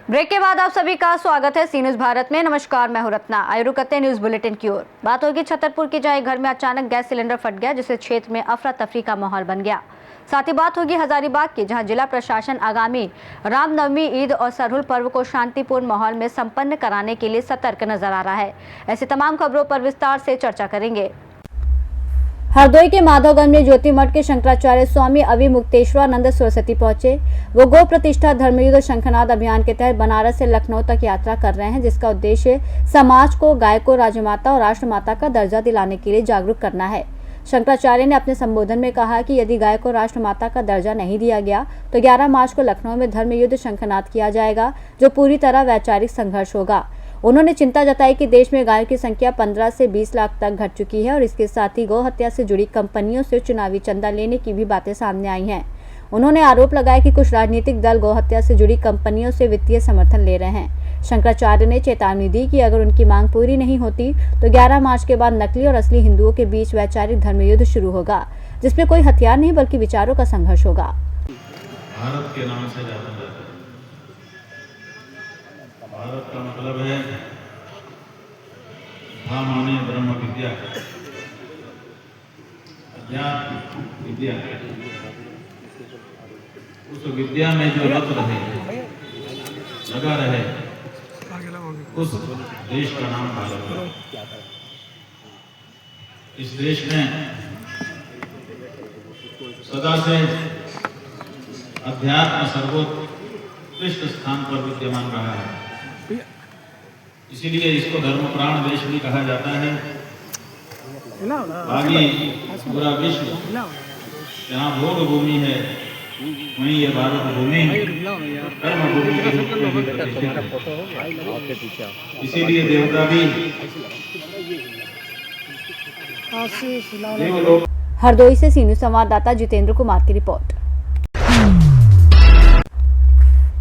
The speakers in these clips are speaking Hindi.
ब्रेक के बाद आप सभी का स्वागत है सी न्यूज भारत में। नमस्कार, मैं हूं रत्ना। आइए रुक करते हैं न्यूज बुलेटिन की ओर। बात होगी छतरपुर की, जहां एक घर में अचानक गैस सिलेंडर फट गया, जिससे क्षेत्र में अफरा तफरी का माहौल बन गया। साथ ही बात होगी हजारीबाग की, जहां जिला प्रशासन आगामी रामनवमी, ईद और सरहुल पर्व को शांतिपूर्ण माहौल में संपन्न कराने के लिए सतर्क नजर आ रहा है। ऐसी तमाम खबरों पर विस्तार से चर्चा करेंगे। हरदोई के माधवगंज में ज्योति मठ के शंकराचार्य स्वामी अविमुक्तेश्वरानंद सरस्वती पहुंचे। वो गौ प्रतिष्ठा धर्मयुद्ध शंखनाद अभियान के तहत बनारस से लखनऊ तक यात्रा कर रहे हैं, जिसका उद्देश्य समाज को गाय को राजमाता और राष्ट्रमाता का दर्जा दिलाने के लिए जागरूक करना है। शंकराचार्य ने अपने संबोधन में कहा कि यदि गाय को राष्ट्रमाता का दर्जा नहीं दिया गया तो 11 मार्च को लखनऊ में धर्मयुद्ध शंखनाद किया जाएगा, जो पूरी तरह वैचारिक संघर्ष होगा। उन्होंने चिंता जताई कि देश में गायों की संख्या 15 से 20 लाख तक घट चुकी है और इसके साथ ही गौ हत्या से जुड़ी कंपनियों से चुनावी चंदा लेने की भी बातें सामने आई हैं। उन्होंने आरोप लगाया कि कुछ राजनीतिक दल गौ हत्या से जुड़ी कंपनियों से वित्तीय समर्थन ले रहे हैं। शंकराचार्य ने चेतावनी दी कि अगर उनकी मांग पूरी नहीं होती तो 11 मार्च के बाद नकली और असली हिंदुओं के बीच वैचारिक धर्मयुद्ध शुरू होगा, जिसमें कोई हथियार नहीं बल्कि विचारों का संघर्ष होगा। भारत के नाम से जाना जाता है। भारत का मतलब है भा माने ब्रह्म विद्या, अध्यात्म विद्या। उस विद्या में जो रत रहे, लगा रहे, उस देश का नाम भारत है। इस देश में सदा से अध्यात्म सर्वोत्कृष्ट स्थान पर विद्यमान रहा है। इसीलिए इसको धर्म प्राण देश भी कहा जाता है। बाकी पूरा विश्व जहाँ भोग भूमि है, वहीं ये भारत भूमि कर्म भूमि के रूप में भी प्रतिष्ठित है। इसीलिए देवता भी हरदोई से सी न्यूज संवाददाता जितेंद्र कुमार की रिपोर्ट।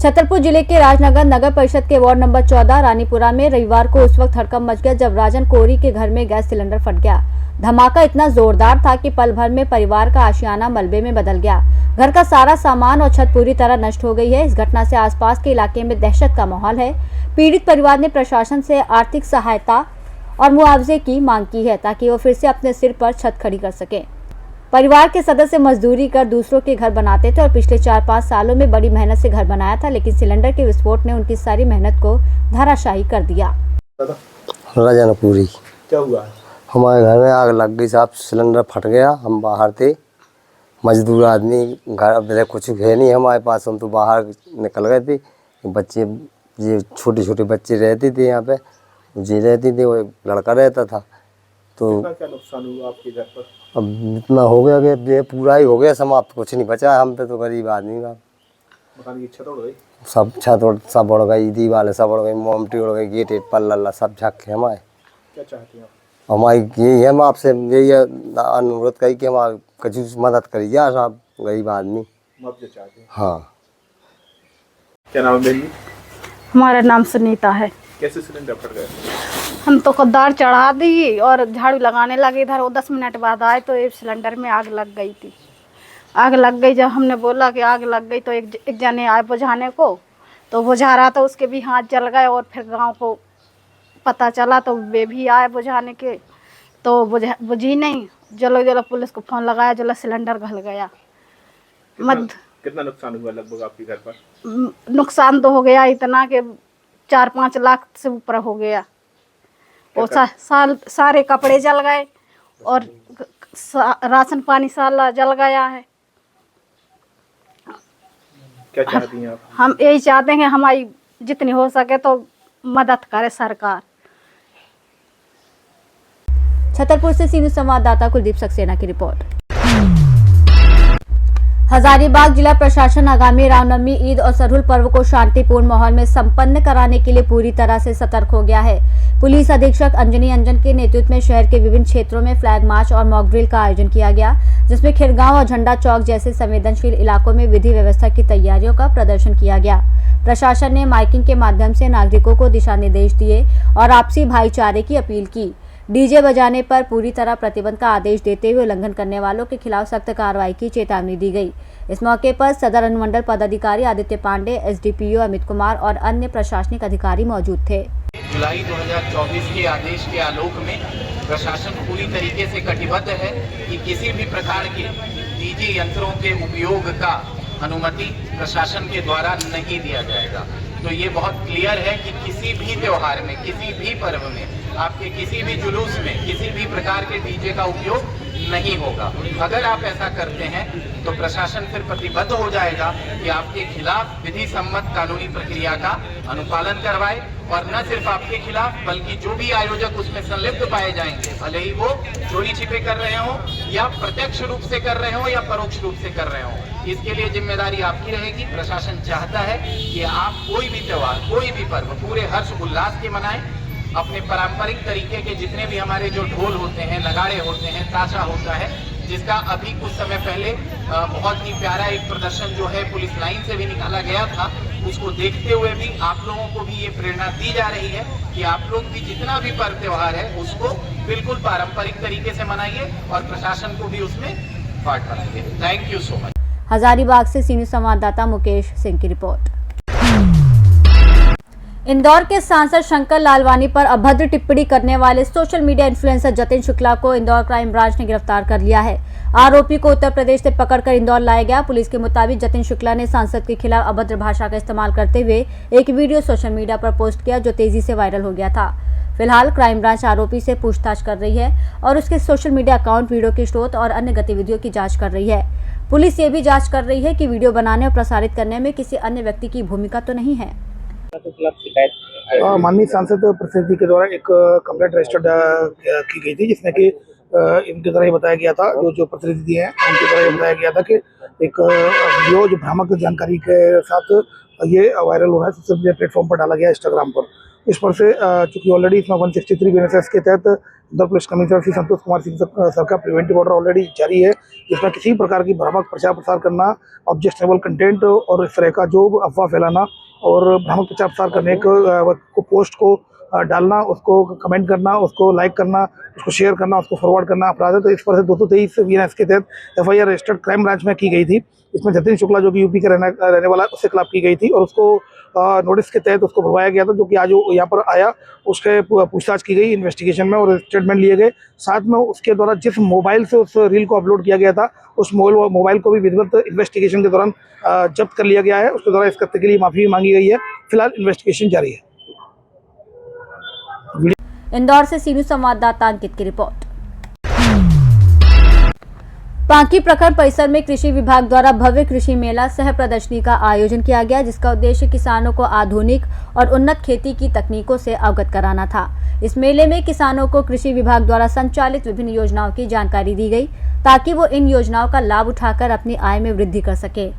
छतरपुर जिले के राजनगर नगर परिषद के वार्ड नंबर 14 रानीपुरा में रविवार को उस वक्त हड़कंप मच गया जब राजन कोरी के घर में गैस सिलेंडर फट गया। धमाका इतना जोरदार था कि पल भर में परिवार का आशियाना मलबे में बदल गया। घर का सारा सामान और छत पूरी तरह नष्ट हो गई है। इस घटना से आसपास के इलाके में दहशत का माहौल है। पीड़ित परिवार ने प्रशासन से आर्थिक सहायता और मुआवजे की मांग की है, ताकि वो फिर से अपने सिर पर छत खड़ी कर सके। परिवार के सदस्य मजदूरी कर दूसरों के घर बनाते थे और पिछले 4-5 सालों में बड़ी मेहनत से घर बनाया था, लेकिन सिलेंडर के विस्फोट ने उनकी सारी मेहनत को धराशायी कर दिया। राजनपुरी क्या हुआ? हमारे घर में आग लग गई साहब, सिलेंडर फट गया। हम बाहर थे, मजदूर आदमी, घर कुछ है नहीं हमारे पास, हम तो बाहर निकल गए थे। बच्चे, ये छोटे छोटे बच्चे रहते थे यहाँ पे, जी रहती थी, वो एक लड़का रहता था। तो क्या नुकसान हुआ आपके घर पर? अब इतना हो गया कि ये पूरा ही हो गया, समाप्त, कुछ नहीं बचा। हम पे तो गरीब आदमी का मकान की छत उड़ गई, सब छत सब उड़ गई, दीवारें सब उड़ गई, मोमटी उड़ गई, गेट पल्ला सब झक्के हमारे। क्या चाहते हैं आप? हमारी यही है, हम आपसे यही अनुरोध करी कि हमारी कुछ मदद करिए साहब, गरीब आदमी मुआवजा चाहते हैं। हाँ। क्या नाम है बहन जी? हमारा नाम सुनीता है। कैसे सिलेंडर फट गया? हम तो खुदार चढ़ा दी और झाड़ू लगाने लगे इधर, वो 10 मिनट बाद आए तो एक सिलेंडर में आग लग गई थी। आग लग गई, जब हमने बोला कि आग लग गई तो एक जने आए बुझाने को, तो बुझा रहा था, उसके भी हाथ जल गए। और फिर गांव को पता चला तो वे भी आए बुझाने के, तो बुझी नहीं। जलो पुलिस को फ़ोन लगाया, जलो सिलेंडर घल गया। कितना नुकसान हुआ लगभग आपके घर पर? नुकसान तो हो गया इतना कि 4-5 लाख से ऊपर हो गया। और सारे कपड़े जल गए और राशन पानी सारा जल गया है। क्या चाहती हैं आप? हम यही चाहते हैं कि हमारी जितनी हो सके तो मदद करे सरकार। छतरपुर से सी न्यूज संवाददाता कुलदीप सक्सेना की रिपोर्ट। हजारीबाग जिला प्रशासन आगामी रामनवमी, ईद और सरहुल पर्व को शांतिपूर्ण माहौल में संपन्न कराने के लिए पूरी तरह से सतर्क हो गया है। पुलिस अधीक्षक अंजनी अंजन के नेतृत्व में शहर के विभिन्न क्षेत्रों में फ्लैग मार्च और मॉक ड्रिल का आयोजन किया गया, जिसमें खिरगांव और झंडा चौक जैसे संवेदनशील इलाकों में विधि व्यवस्था की तैयारियों का प्रदर्शन किया गया। प्रशासन ने माइकिंग के माध्यम से नागरिकों को दिशा निर्देश दिए और आपसी भाईचारे की अपील की। डीजे बजाने पर पूरी तरह प्रतिबंध का आदेश देते हुए उल्लंघन करने वालों के खिलाफ सख्त कार्रवाई की चेतावनी दी गई। इस मौके पर सदर अनुमंडल पदाधिकारी आदित्य पांडे, एसडीपीओ अमित कुमार और अन्य प्रशासनिक अधिकारी मौजूद थे। जुलाई 2024 के आदेश के आलोक में प्रशासन पूरी तरीके से कटिबद्ध है कि किसी भी प्रकार के डीजे यंत्रों के उपयोग का अनुमति प्रशासन के द्वारा नहीं दिया जाएगा। तो ये बहुत क्लियर है कि किसी भी त्योहार में, किसी भी पर्व में, आपके किसी भी जुलूस में किसी भी प्रकार के डीजे का उपयोग नहीं होगा। अगर आप ऐसा करते हैं तो प्रशासन फिर प्रतिबद्ध हो जाएगा कि आपके खिलाफ विधि सम्मत कानूनी प्रक्रिया का अनुपालन करवाए, और न सिर्फ आपके खिलाफ बल्कि जो भी आयोजक उसमें संलिप्त पाए जाएंगे, भले ही वो चोरी छिपे कर रहे हो या प्रत्यक्ष रूप से कर रहे हो या परोक्ष रूप से कर रहे हो, इसके लिए जिम्मेदारी आपकी रहेगी। प्रशासन चाहता है कि आप कोई भी त्योहार, कोई भी पर्व पूरे हर्ष उल्लास के मनाएं, अपने पारंपरिक तरीके के जितने भी हमारे जो ढोल होते हैं, नगाड़े होते हैं, ताशा होता है, जिसका अभी कुछ समय पहले बहुत ही प्यारा एक प्रदर्शन जो है पुलिस लाइन से भी निकाला गया था, उसको देखते हुए भी आप लोगों को भी ये प्रेरणा दी जा रही है कि आप लोग भी जितना भी पर्व त्योहार है उसको बिल्कुल पारंपरिक तरीके से मनाइए और प्रशासन को भी उसमें पार्ट बनाइए। Thank you so much. Hazaribagh से सीनियर संवाददाता मुकेश सिंह की रिपोर्ट। इंदौर के सांसद शंकर लालवानी पर अभद्र टिप्पणी करने वाले social media influencer Jatin Shukla को इंदौर क्राइम ब्रांच ने गिरफ्तार कर लिया है। आरोपी को उत्तर प्रदेश से पकड़कर इंदौर लाया गया। पुलिस के मुताबिक जतिन शुक्ला ने सांसद के खिलाफ अभद्र भाषा का इस्तेमाल करते हुए एक वीडियो सोशल मीडिया पर पोस्ट किया, जो तेजी से वायरल हो गया था। फिलहाल क्राइम ब्रांच आरोपी से पूछताछ कर रही है और उसके सोशल मीडिया अकाउंट, वीडियो के स्रोत और अन्य गतिविधियों की जांच कर रही है। पुलिस ये भी जांच कर रही है कि वीडियो बनाने और प्रसारित करने में किसी अन्य व्यक्ति की भूमिका तो नहीं है। माननीय सांसद प्रतिनिधि के द्वारा एक कंप्लेंट रजिस्टर्ड की गई थी, जिसमें कि इनके द्वारा ये बताया गया था, जो प्रतिनिधि हैं उनके द्वारा ये बताया गया था कि एक वीडियो जो भ्रामक जानकारी के साथ ये वायरल हो रहा है, सोशल मीडिया प्लेटफॉर्म पर डाला गया इंस्टाग्राम पर। इस पर से चूंकि ऑलरेडी इसमें 163 BNSS के तहत Indore police commissioner Shri Santosh Kumar Singh sir का प्रिवेंटिव ऑर्डर ऑलरेडी जारी है, जिसमें किसी प्रकार की भ्रामक प्रचार प्रसार करना, ऑब्जेक्शनेबल कंटेंट और इस तरह का जो अफवाह फैलाना और भ्रामक प्रचार प्रसार करने को पोस्ट को डालना, उसको कमेंट करना, उसको लाइक करना, उसको शेयर करना, उसको फॉरवर्ड करना अपराध है। तो इस पर से 223 BNS के तहत FIR रजिस्टर्ड क्राइम ब्रांच में की गई थी। इसमें जतिन शुक्ला जो कि यूपी का रहने वाला, उसके खिलाफ की गई थी और उसको नोटिस के तहत उसको भरवाया गया था, जो कि आज यहाँ पर आया, उसके पूछताछ की गई इन्वेस्टिगेशन में और स्टेटमेंट लिए गए। साथ में उसके द्वारा जिस मोबाइल से उस रील को अपलोड किया गया था, उस मोबाइल को भी विधिवत इन्वेस्टिगेशन के दौरान जब्त कर लिया गया है। उसके द्वारा इस कृत्य के लिए माफी भी मांगी गई है। फिलहाल इन्वेस्टिगेशन जारी है। इंदौर से सीनियर संवाददाता अंकित की रिपोर्ट। पांकी प्रखंड परिसर में कृषि विभाग द्वारा भव्य कृषि मेला सह प्रदर्शनी का आयोजन किया गया, जिसका उद्देश्य किसानों को आधुनिक और उन्नत खेती की तकनीकों से अवगत कराना था। इस मेले में किसानों को कृषि विभाग द्वारा संचालित विभिन्न योजनाओं की जानकारी दी गई, ताकि वो इन योजनाओं का लाभ उठाकर अपनी आय में वृद्धि कर सके।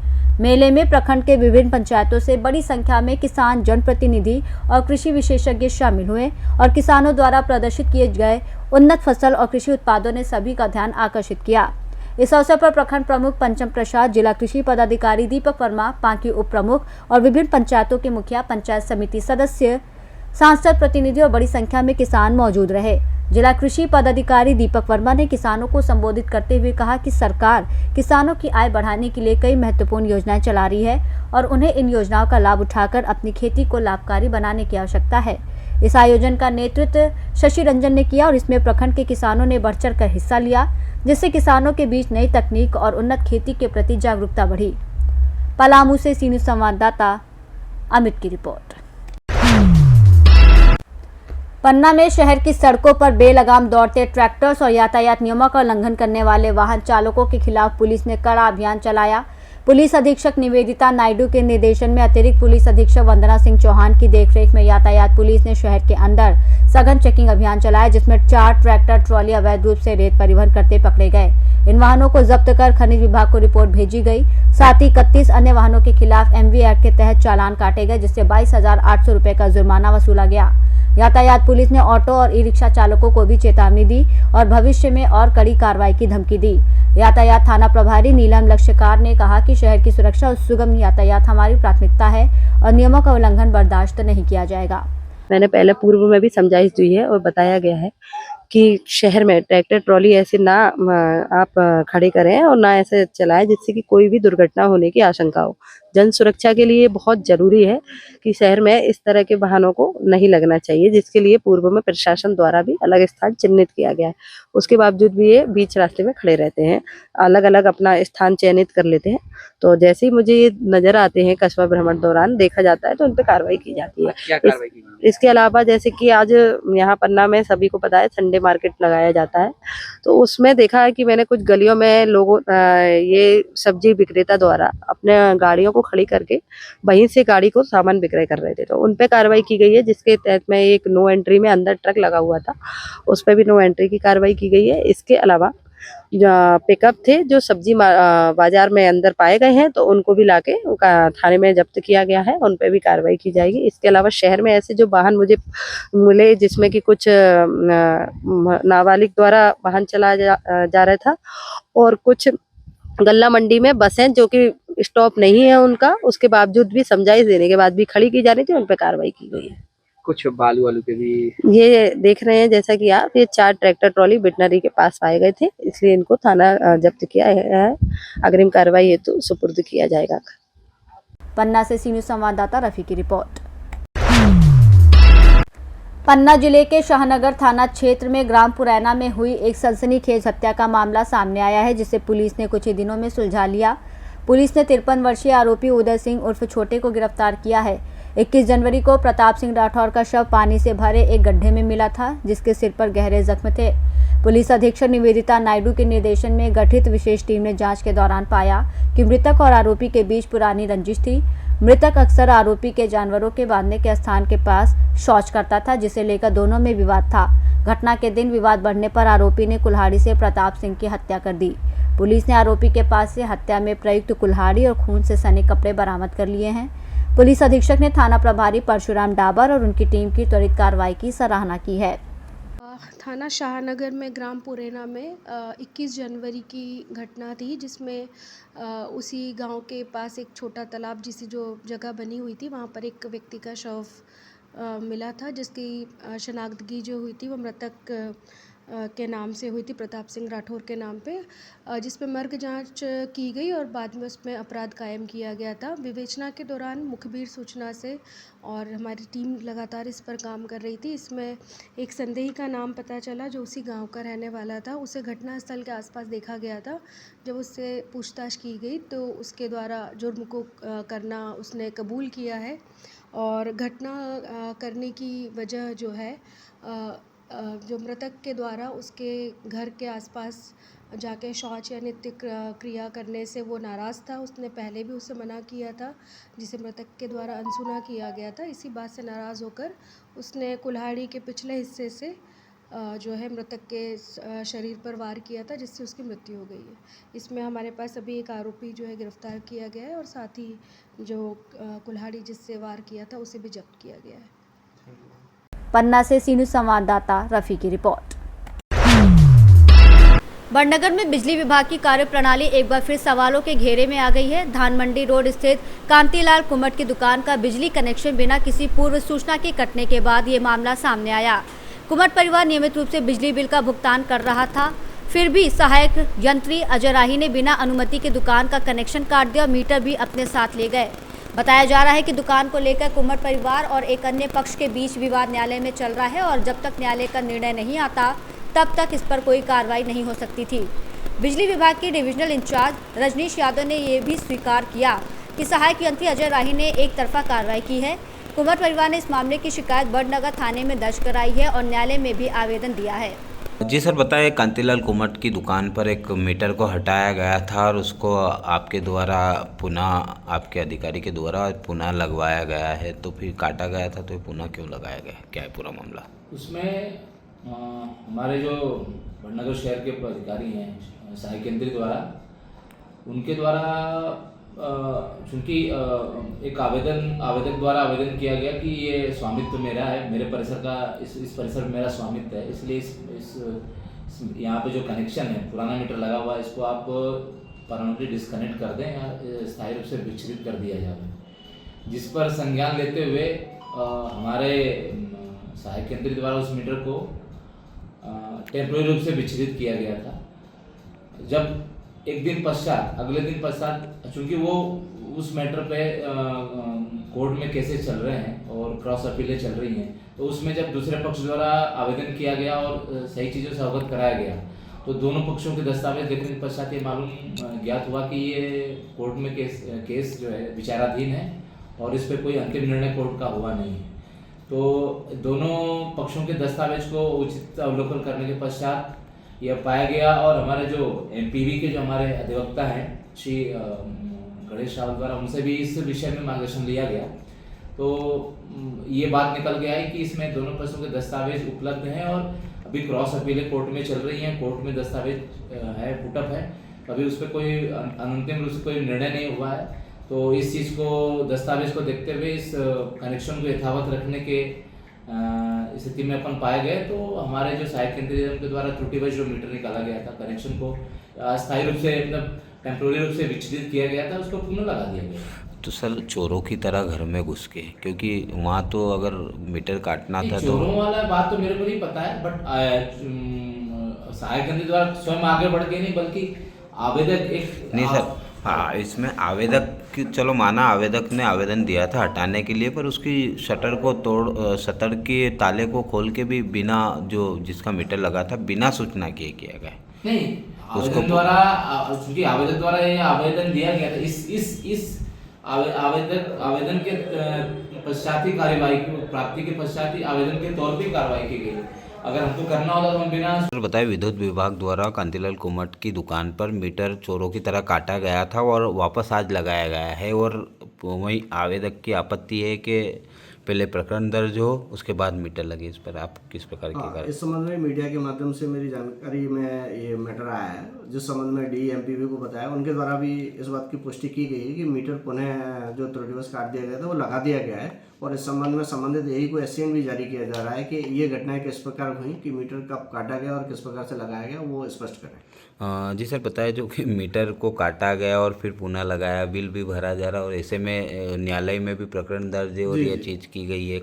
मेले में प्रखंड के विभिन्न पंचायतों से बड़ी संख्या में किसान, जनप्रतिनिधि और कृषि विशेषज्ञ शामिल हुए और किसानों द्वारा प्रदर्शित किए गए उन्नत फसल और कृषि उत्पादों ने सभी का ध्यान आकर्षित किया। इस अवसर पर प्रखंड प्रमुख पंचम प्रसाद, जिला कृषि पदाधिकारी दीपक वर्मा, पांकी उप प्रमुख और विभिन्न पंचायतों के मुखिया, पंचायत समिति सदस्य, सांसद प्रतिनिधि और बड़ी संख्या में किसान मौजूद रहे। जिला कृषि पदाधिकारी दीपक वर्मा ने किसानों को संबोधित करते हुए कहा कि सरकार किसानों की आय बढ़ाने के लिए कई महत्वपूर्ण योजनाएं चला रही है और उन्हें इन योजनाओं का लाभ उठाकर अपनी खेती को लाभकारी बनाने की आवश्यकता है। इस आयोजन का नेतृत्व शशि रंजन ने किया और इसमें प्रखंड के किसानों ने बढ़ चढ़ कर हिस्सा लिया, जिससे किसानों के बीच नई तकनीक और उन्नत खेती के प्रति जागरूकता बढ़ी। पलामू से सीनियर संवाददाता अमित की रिपोर्ट। पन्ना में शहर की सड़कों पर बेलगाम दौड़ते ट्रैक्टर्स और यातायात नियमों का उल्लंघन करने वाले वाहन चालकों के खिलाफ पुलिस ने कड़ा अभियान चलाया। पुलिस अधीक्षक निवेदिता नायडू के निर्देशन में अतिरिक्त पुलिस अधीक्षक वंदना सिंह चौहान की देखरेख में यातायात पुलिस ने शहर के अंदर सघन चेकिंग अभियान चलाया, जिसमें 4 ट्रैक्टर ट्रॉली अवैध रूप से रेत परिवहन करते पकड़े गए। इन वाहनों को जब्त कर खनिज विभाग को रिपोर्ट भेजी गई। साथ ही 31 अन्य वाहनों के खिलाफ MV एक्ट के तहत चालान काटे गए, जिससे 22,800 रुपए का जुर्माना वसूला गया। यातायात पुलिस ने ऑटो और ई-रिक्शा चालकों को भी चेतावनी दी और भविष्य में और कड़ी कार्रवाई की धमकी दी। यातायात थाना प्रभारी नीलम लक्ष्यकार ने कहा कि शहर की सुरक्षा और सुगम यातायात हमारी प्राथमिकता है और नियमों का उल्लंघन बर्दाश्त नहीं किया जाएगा। मैंने पहले पूर्व में भी समझाइश दी है और बताया गया है कि शहर में ट्रैक्टर ट्रॉली ऐसे ना आप खड़े करें और ना ऐसे चलाएं जिससे कि कोई भी दुर्घटना होने की आशंका हो। जन सुरक्षा के लिए बहुत जरूरी है कि शहर में इस तरह के वाहनों को नहीं लगना चाहिए, जिसके लिए पूर्व में प्रशासन द्वारा भी अलग स्थान चिन्हित किया गया है। उसके बावजूद भी ये बीच रास्ते में खड़े रहते हैं, अलग अलग अपना स्थान चयनित कर लेते हैं। तो जैसे ही मुझे ये नजर आते हैं कस्बा भ्रमण दौरान देखा जाता है तो उन पर कार्रवाई की जाती है। क्या कार्रवाई की? इसके अलावा जैसे कि आज यहाँ पन्ना में सभी को पता है संडे मार्केट लगाया जाता है, तो उसमें देखा है कि मैंने कुछ गलियों में लोगों ये सब्जी विक्रेता द्वारा अपने गाड़ियों को खड़ी करके वहीं से गाड़ी को सामान विक्रय कर रहे थे, तो उन पे कार्रवाई की गई है। जिसके तहत में एक नो एंट्री में अंदर ट्रक लगा हुआ था, उस पर भी नो एंट्री की कार्रवाई की गई है। इसके अलावा पिकअप थे जो सब्जी बाजार में अंदर पाए गए हैं, तो उनको भी लाके उनका थाने में जब्त किया गया है, उन पे भी कार्रवाई की जाएगी। इसके अलावा शहर में ऐसे जो वाहन मुझे मिले जिसमें कि कुछ नाबालिग द्वारा वाहन चलाया जा रहा था, और कुछ गल्ला मंडी में बसें जो कि स्टॉप नहीं है उनका, उसके बावजूद भी समझाइश देने के बाद भी खड़ी की जा रही थी, उन पे कार्रवाई की गई है। कुछ बालू वालू के भी ये देख रहे हैं जैसा कि आप, ये 4 ट्रैक्टर ट्रॉली वेटनरी के पास पाए गए थे, इसलिए इनको थाना जब्त किया है। अग्रिम कार्रवाई हेतु सुपुर्द किया जाएगा। पन्ना से सी न्यूज़ संवाददाता रफी की रिपोर्ट। पन्ना जिले के शाहनगर थाना क्षेत्र में ग्राम पुरैना में हुई एक सनसनीखेज हत्या का मामला सामने आया है, जिसे पुलिस ने कुछ ही दिनों में सुलझा लिया। पुलिस ने 53 वर्षीय आरोपी उदय सिंह उर्फ छोटे को गिरफ्तार किया है। 21 जनवरी को प्रताप सिंह राठौर का शव पानी से भरे एक गड्ढे में मिला था, जिसके सिर पर गहरे जख्म थे। पुलिस अधीक्षक निवेदिता नायडू के निर्देशन में गठित विशेष टीम ने जांच के दौरान पाया कि मृतक और आरोपी के बीच पुरानी रंजिश थी। मृतक अक्सर आरोपी के जानवरों के बांधने के स्थान के पास शौच करता था, जिसे लेकर दोनों में विवाद था। घटना के दिन विवाद बढ़ने पर आरोपी ने कुल्हाड़ी से प्रताप सिंह की हत्या कर दी। पुलिस ने आरोपी के पास से हत्या में प्रयुक्त कुल्हाड़ी और खून से सने कपड़े बरामद कर लिए हैं। पुलिस अधीक्षक ने थाना प्रभारी परशुराम डाबर और उनकी टीम की त्वरित कार्रवाई की सराहना की है। थाना शाहनगर में ग्राम पुरैना में 21 जनवरी की घटना थी, जिसमें उसी गांव के पास एक छोटा तालाब जिसी जो जगह बनी हुई थी, वहां पर एक व्यक्ति का शव मिला था, जिसकी शनाख्तगी जो हुई थी वो मृतक के नाम से हुई थी, प्रताप सिंह राठौर के नाम पे, जिसमें मर्ग जांच की गई और बाद में उसमें अपराध कायम किया गया था। विवेचना के दौरान मुखबिर सूचना से और हमारी टीम लगातार इस पर काम कर रही थी। इसमें एक संदेही का नाम पता चला जो उसी गांव का रहने वाला था। उसे घटनास्थल के आसपास देखा गया था। जब उससे पूछताछ की गई तो उसके द्वारा जुर्म को करना उसने कबूल किया है, और घटना करने की वजह जो है जो मृतक के द्वारा उसके घर के आसपास जाके शौच या नित्य क्रिया करने से वो नाराज़ था। उसने पहले भी उसे मना किया था, जिसे मृतक के द्वारा अनसुना किया गया था। इसी बात से नाराज़ होकर उसने कुल्हाड़ी के पिछले हिस्से से जो है मृतक के शरीर पर वार किया था, जिससे उसकी मृत्यु हो गई है। इसमें हमारे पास अभी एक आरोपी जो है गिरफ्तार किया गया है, और साथ ही जो कुल्हाड़ी जिससे वार किया था उसे भी जब्त किया गया है। पन्ना से सी न्यूज़ संवाददाता रफी की रिपोर्ट। बड़नगर में बिजली विभाग की कार्यप्रणाली एक बार फिर सवालों के घेरे में आ गई है। धान मंडी रोड स्थित कांतिलाल कुमट की दुकान का बिजली कनेक्शन बिना किसी पूर्व सूचना के कटने के बाद ये मामला सामने आया। कुमट परिवार नियमित रूप से बिजली बिल का भुगतान कर रहा था, फिर भी सहायक यंत्री अजय राही ने बिना अनुमति के दुकान का कनेक्शन काट दिया और मीटर भी अपने साथ ले गए। बताया जा रहा है कि दुकान को लेकर कुमट परिवार और एक अन्य पक्ष के बीच विवाद न्यायालय में चल रहा है, और जब तक न्यायालय का निर्णय नहीं आता तब तक इस पर कोई कार्रवाई नहीं हो सकती थी। बिजली विभाग के डिविजनल इंचार्ज रजनीश यादव ने यह भी स्वीकार किया कि सहायक यंत्री अजय राही ने एक तरफा कार्रवाई की है। कुमट परिवार ने इस मामले की शिकायत बड़नगर थाने में दर्ज कराई है और न्यायालय में भी आवेदन दिया है। जी सर, बताएं, कांतिलाल कुमट की दुकान पर एक मीटर को हटाया गया था और उसको आपके द्वारा पुनः, आपके अधिकारी के द्वारा पुनः लगवाया गया है, तो फिर काटा गया था, तो पुनः क्यों लगाया गया, क्या है पूरा मामला? उसमें हमारे जो बड़नगर शहर के अधिकारी हैं सहायक केंद्रीय द्वारा, उनके द्वारा चूँकि एक आवेदक द्वारा आवेदन किया गया कि ये स्वामित्व मेरा है, मेरे परिसर का इस परिसर में मेरा स्वामित्व है, इसलिए इस यहाँ पे जो कनेक्शन है पुराना मीटर लगा हुआ है, इसको आप परमानेंटली डिस्कनेक्ट कर दें या स्थायी रूप से विच्छेदित कर दिया जाए। जिस पर संज्ञान लेते हुए हमारे सहायक केंद्र द्वारा उस मीटर को टेम्प्रेरी रूप से विच्छेदित किया गया था। जब एक दिन पश्चात, अगले दिन पश्चात, चूंकि वो उस मैटर पे कोर्ट में केसेस चल रहे हैं और क्रॉस अपीलें चल रही हैं, तो उसमें जब दूसरे पक्ष द्वारा आवेदन किया गया और सही चीज़ों से अवगत कराया गया, तो दोनों पक्षों के दस्तावेज देखने के पश्चात ये मालूम ज्ञात हुआ कि ये कोर्ट में केस जो है विचाराधीन है और इस पर कोई अंतिम निर्णय कोर्ट का हुआ नहीं है। तो दोनों पक्षों के दस्तावेज को उचित अवलोकन करने के पश्चात यह पाया गया और हमारे जो एमपीवी के जो हमारे अधिवक्ता हैं श्री गणेश रावत द्वारा, उनसे भी इस विषय में मार्गदर्शन लिया गया। तो ये बात निकल गया है कि इसमें दोनों पक्षों के दस्तावेज उपलब्ध हैं और अभी क्रॉस अपीलें कोर्ट में चल रही हैं, कोर्ट में दस्तावेज है, पुटअप है, अभी उस पर कोई अंतिम रूप से कोई निर्णय नहीं हुआ है। तो इस चीज़ को, दस्तावेज को देखते हुए इस कनेक्शन को यथावत रखने के स्थिति में अपन पाए गए, तो हमारे जो सहायक केंद्रीय निगम के द्वारा त्रुटिवश जो मीटर निकाला गया था, कनेक्शन को अस्थायी रूप से, मतलब टेम्प्रेरी रूप से विच्छेदित किया गया था, उसको पुनः लगा दिया गया। तो सर चोरों की तरह घर में घुस के, क्योंकि वहाँ तो अगर मीटर काटना था तो चोरों वाला बात तो मेरे को नहीं पता है, बट सहायक केंद्र द्वारा स्वयं आगे बढ़ के नहीं, बल्कि आवेदक एक नहीं सर, हाँ इसमें आवेदक की, चलो माना आवेदक ने आवेदन दिया था हटाने के लिए, पर उसकी शटर को तोड़, शटर के ताले को खोल के भी बिना, जो जिसका मीटर लगा था, बिना सूचना किए किया गया। नहीं, आवेदन द्वारा, चूंकि आवेदक द्वारा ये आवेदन दिया गया था, इस आवेदन के पश्चात ही कार्यवाही प्राप्ति के पश्चात ही आवेदन के तौर पे कार्रवाई की गई। अगर हमको करना होता तो हम बिना। सर बताए, विद्युत विभाग द्वारा कांतिलाल कुमट की दुकान पर मीटर चोरों की तरह काटा गया था और वापस आज लगाया गया है, और वहीं आवेदक की आपत्ति है कि पहले प्रकरण दर्ज हो, उसके बाद मीटर लगे। इस पर आप किस प्रकार की कार्रवाई? इस संबंध में मीडिया के माध्यम से मेरी जानकारी में ये मैटर आया है, जिस संबंध में डीएमपीवी को बताया, उनके द्वारा भी इस बात की पुष्टि की गई है कि मीटर पुनः जो त्रुटिवश काट दिया गया था वो लगा दिया गया है, और इस संबंध में संबंधित यही को एससीएन भी जारी किया जा रहा है कि ये घटनाएं किस प्रकार हुई, कि मीटर कब काटा गया और किस प्रकार से लगाया गया, वो स्पष्ट करें। जी सर बताया, जो कि मीटर को काटा गया और फिर पुनः लगाया, बिल भी भरा जा रहा, और ऐसे में न्यायालय में भी प्रकरण दर्ज है और ये चीज़ की गई है,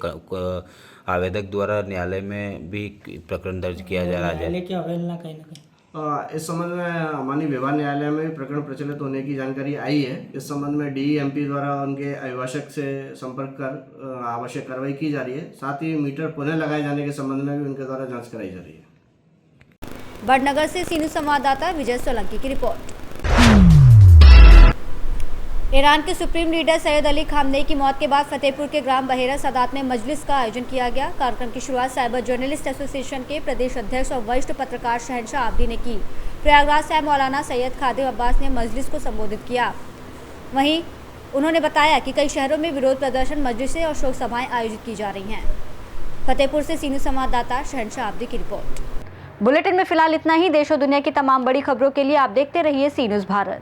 आवेदक द्वारा न्यायालय में भी प्रकरण दर्ज किया जा रहा है। इस संबंध में माननीय व्यवहार न्यायालय में भी प्रकरण प्रचलित होने की जानकारी आई है। इस संबंध में डीएमपी द्वारा उनके अभिभाषक से संपर्क कर आवश्यक कार्रवाई की जा रही है। साथ ही मीटर पुनः लगाए जाने के संबंध में भी उनके द्वारा जांच कराई जा रही है। बड़नगर से सीनियर संवाददाता विजय सोलंकी की रिपोर्ट। ईरान के supreme leader Syed Ali Khamenei की मौत के बाद फतेहपुर के ग्राम बहेरा सादात में मजलिस का आयोजन किया गया। कार्यक्रम की शुरुआत साइबर जर्नलिस्ट एसोसिएशन के प्रदेश अध्यक्ष और वरिष्ठ पत्रकार शहनशाह आब्दी ने की। प्रयागराज से मौलाना सैयद खादिम अब्बास ने मजलिस को संबोधित किया। वहीं उन्होंने बताया कि कई शहरों में विरोध प्रदर्शन, मजलिसें और शोक सभाएं आयोजित की जा रही हैं। फतेहपुर से सीनियर संवाददाता शहनशाह आब्दी की रिपोर्ट। बुलेटिन में फिलहाल इतना ही। देश और दुनिया की तमाम बड़ी खबरों के लिए आप देखते रहिए सी न्यूज़ भारत।